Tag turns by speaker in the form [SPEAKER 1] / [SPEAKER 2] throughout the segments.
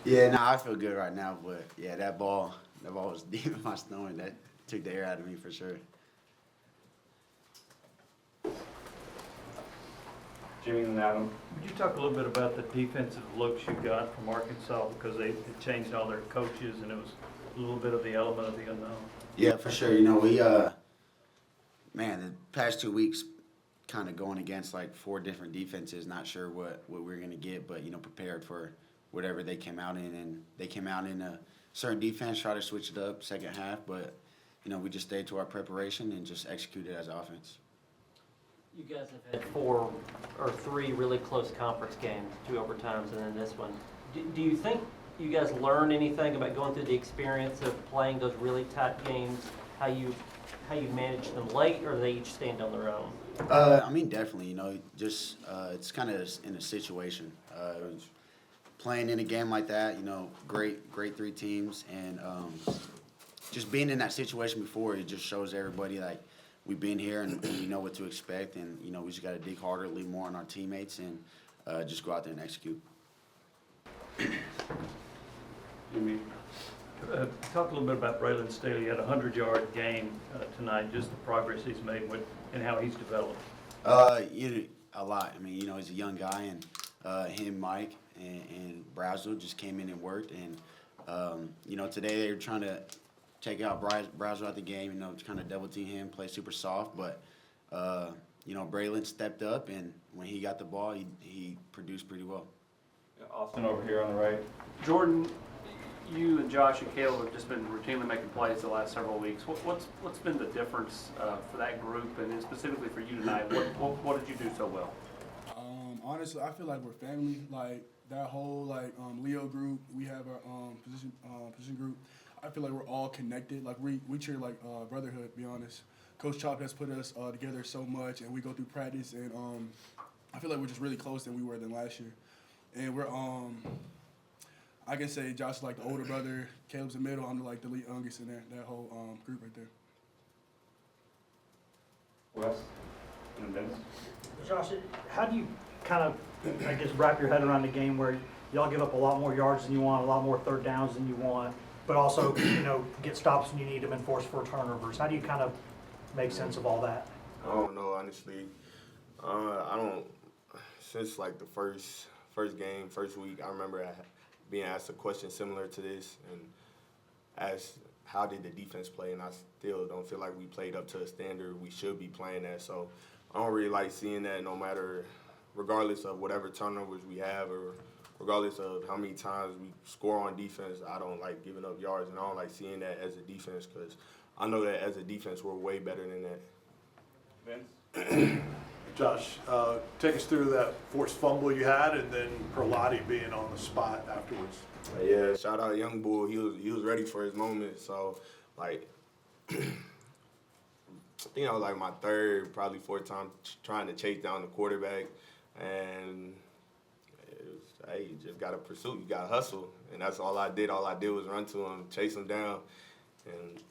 [SPEAKER 1] Yeah, no, I feel good right now, but yeah, that ball was deep in my stomach. That took the air out of me for sure.
[SPEAKER 2] Jimmy and Adam.
[SPEAKER 3] Would you talk a little bit about the defensive looks you got from Arkansas because they changed all their coaches and it was a little bit of the element of the unknown?
[SPEAKER 1] Yeah, for sure. We man, the past 2 weeks kind of going against like four different defenses, not sure what we're gonna get, but prepared for whatever they came out in, and they came out in a certain defense, try to switch it up second half, but we just stayed to our preparation and just executed as offense.
[SPEAKER 4] You guys have had four or three really close conference games, 2 overtimes, and then this one. Do you think you guys learned anything about going through the experience of playing those really tight games, how you manage them late, or do they each stand on their own?
[SPEAKER 1] I mean, definitely. Just it's kind of in a situation. Playing in a game like that, great three teams, and just being in that situation before, it just shows everybody like we've been here and we know what to expect, and we just got to dig harder, leave more on our teammates, and just go out there and execute.
[SPEAKER 2] Jimmy.
[SPEAKER 3] Talk a little bit about Braylon Staley. He had a 100-yard game tonight, just the progress he's made and how he's developed.
[SPEAKER 1] A lot. I mean, he's a young guy, and him, Mike, and Brazel just came in and worked. And, today they were trying to take out Brazel out the game, to kind of double team him, play super soft. But, Braylon stepped up, and when he got the ball, he produced pretty well.
[SPEAKER 2] Austin over here on the right.
[SPEAKER 5] Jordan, you and Josh and Caleb have just been routinely making plays the last several weeks. What's been the difference for that group, and then specifically for you tonight? What did you do so well?
[SPEAKER 6] Honestly, I feel like we're family. Like that whole Leo group, we have our position group. I feel like we're all connected. Like we treat like brotherhood. To be honest, Coach Chop has put us together so much, and we go through practice, and I feel like we're just really close than we were than last year. And we're I can say Josh is like the older brother, Caleb's the middle, I'm like the youngest in that whole group right there.
[SPEAKER 2] Wes and Vince.
[SPEAKER 7] Josh, how do you kind of, I guess, wrap your head around the game where y'all give up a lot more yards than you want, a lot more third downs than you want, but also, get stops when you need them and force 4 turnovers? How do you kind of make sense of all that?
[SPEAKER 8] I don't know, honestly. I don't, since like the first game, first week, I remember being asked a question similar to this and asked how did the defense play, and I still don't feel like we played up to the standard we should be playing at. So I don't really like seeing that regardless of whatever turnovers we have or regardless of how many times we score on defense, I don't like giving up yards, and I don't like seeing that as a defense because I know that as a defense we're way better than that.
[SPEAKER 2] Vince.
[SPEAKER 9] Josh, take us through that forced fumble you had, and then Perlotti being on the spot afterwards.
[SPEAKER 8] Yeah, shout out Young Bull. He was ready for his moment. So, I think I was like my third, probably fourth time trying to chase down the quarterback, and it was, hey, you just got to pursue. You got to hustle, and that's all I did. All I did was run to him, chase him down, and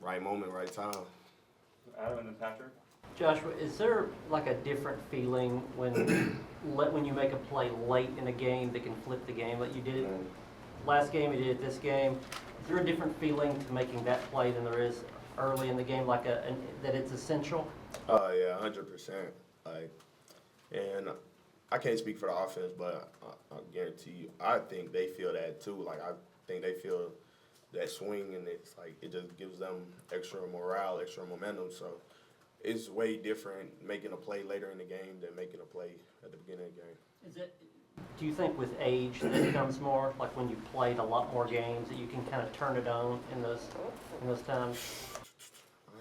[SPEAKER 8] right moment, right time.
[SPEAKER 2] Adam and then Patrick.
[SPEAKER 4] Joshua, is there like a different feeling when you make a play late in a game that can flip the game like you did it last game, you did it this game? Is there a different feeling to making that play than there is early in the game, like that it's essential?
[SPEAKER 8] Yeah, 100%. And I can't speak for the offense, but I guarantee you, I think they feel that too. I think they feel that swing, and it's like it just gives them extra morale, extra momentum. So it's way different making a play later in the game than making a play at the beginning of the game.
[SPEAKER 4] Do you think with age that comes more, like when you played a lot more games, that you can kind of turn it on in those times?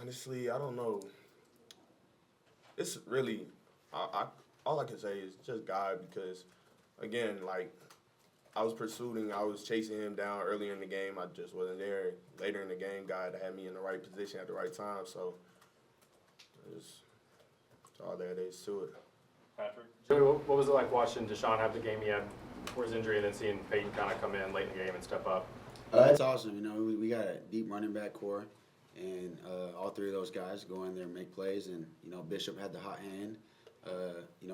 [SPEAKER 8] Honestly, I don't know. It's really, all I can say is just God, because, again, I was chasing him down earlier in the game. I just wasn't there. Later in the game, God had me in the right position at the right time. So it's all there is to it.
[SPEAKER 2] Patrick.
[SPEAKER 10] Joey, what was it like watching Deshaun have the game he had for his injury and then seeing Peyton kind of come in late in the game and step up?
[SPEAKER 1] It's awesome. We got a deep running back core, and all three of those guys go in there and make plays. And Bishop had the hot hand.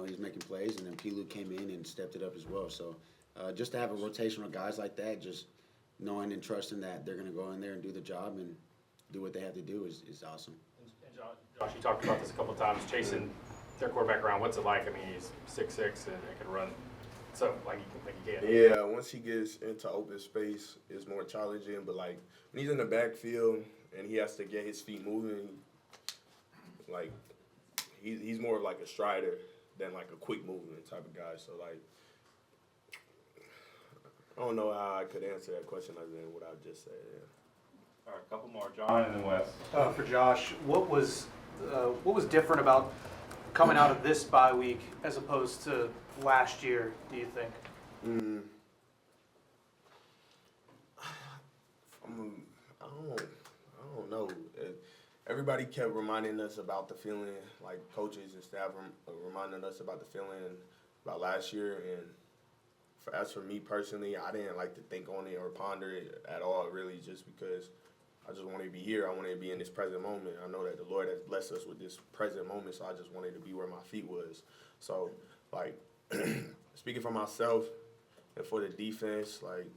[SPEAKER 1] He's making plays, and then P. Luke came in and stepped it up as well. So just to have a rotation of guys like that, just knowing and trusting that they're going to go in there and do the job and do what they have to do is awesome.
[SPEAKER 10] And Josh, you talked about this a couple of times, chasing their quarterback around. What's it like? I mean, he's 6'6" and can run. So, like he can.
[SPEAKER 8] Yeah, once he gets into open space, it's more challenging. But like when he's in the backfield and he has to get his feet moving, like he's more of like a strider than like a quick movement type of guy. So like I don't know how I could answer that question other than what I just said. Yeah.
[SPEAKER 2] All right, a couple more. John and then Wes.
[SPEAKER 5] For Josh, what was different about coming out of this bye week as opposed to last year, do you think?
[SPEAKER 8] I don't know. Everybody kept reminding us about the feeling, like coaches and staff reminding us about the feeling about last year. And as for me personally, I didn't like to think on it or ponder it at all, really, just because I just wanted to be here. I wanted to be in this present moment. I know that the Lord has blessed us with this present moment, so I just wanted to be where my feet was. So, like, speaking for myself and for the defense, like,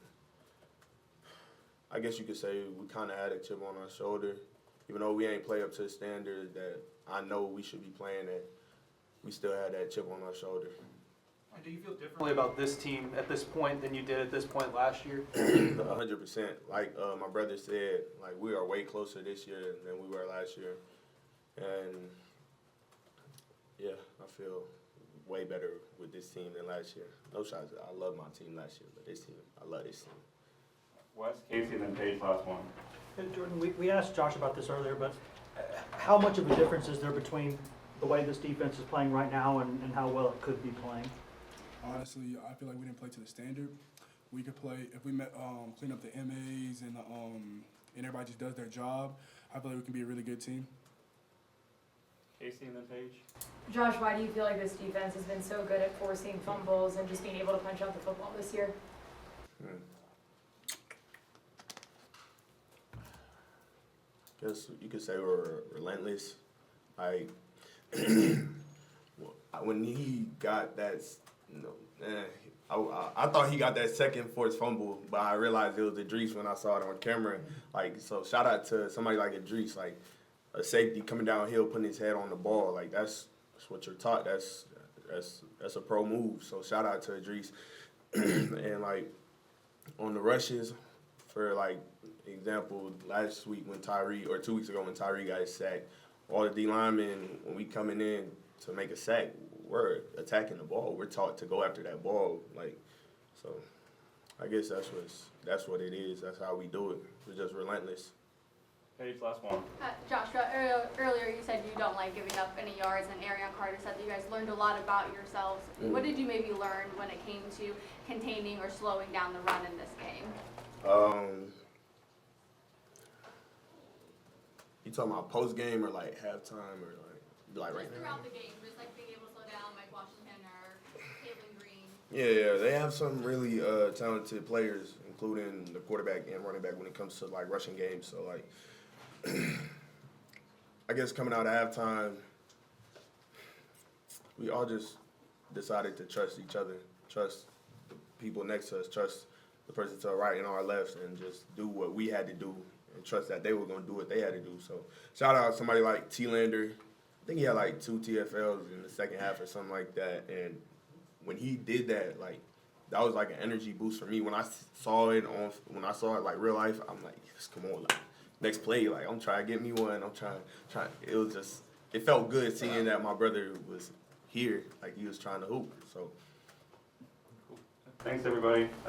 [SPEAKER 8] I guess you could say we kind of had a chip on our shoulder. Even though we ain't play up to the standard that I know we should be playing at, we still had that chip on our shoulder.
[SPEAKER 5] Do you feel differently about this team at this point than you did at this point last year?
[SPEAKER 8] 100%. Like my brother said, like we are way closer this year than we were last year. And yeah, I feel way better with this team than last year. No shots. I love my team last year, but this team, I love this team.
[SPEAKER 2] Wes, Casey, and then Paige, last one.
[SPEAKER 7] And Jordan, we asked Josh about this earlier, but how much of a difference is there between the way this defense is playing right now and how well it could be playing?
[SPEAKER 6] Honestly, I feel like we didn't play to the standard. We could play if we clean up the MAs and everybody just does their job. I feel like we can be a really good team.
[SPEAKER 2] Casey and then Paige.
[SPEAKER 11] Josh, why do you feel like this defense has been so good at forcing fumbles and just being able to punch out the football this year?
[SPEAKER 8] Guess you could say we're relentless. Like when he got that, I thought he got that second forced fumble, but I realized it was Idris when I saw it on camera. Like, so shout out to somebody like Idris, like a safety coming downhill, putting his head on the ball. Like that's what you're taught. That's a pro move. So shout out to Idris. And like on the rushes, for like example, last week when 2 weeks ago when Tyree got his sack, all the D linemen, when we coming in to make a sack, we're attacking the ball. We're taught to go after that ball. Like, so I guess that's what it is. That's how we do it. We're just relentless.
[SPEAKER 2] Paige, last one.
[SPEAKER 12] Joshua, earlier you said you don't like giving up any yards, and Arion Carter said that you guys learned a lot about yourselves. What did you maybe learn when it came to containing or slowing down the run in this game?
[SPEAKER 8] You talking about post game or like halftime or like right now?
[SPEAKER 12] Throughout the game, just like being able to slow down Mike Washington or Caitlin Green.
[SPEAKER 8] Yeah, they have some really talented players, including the quarterback and running back when it comes to like rushing games. So like, I guess coming out of halftime, we all just decided to trust each other, trust the people next to us, trust the person to our right and our left, and just do what we had to do and trust that they were going to do what they had to do. So shout out to somebody like T-Lander. I think he had like 2 TFLs in the second half or something like that. And when he did that, like, that was like an energy boost for me. When I saw it like real life, I'm like, yes, come on, like, next play, like, I'm trying to get me one. I'm trying. It was just, it felt good seeing that my brother was here, like he was trying to hoop. So.
[SPEAKER 2] Thanks, everybody.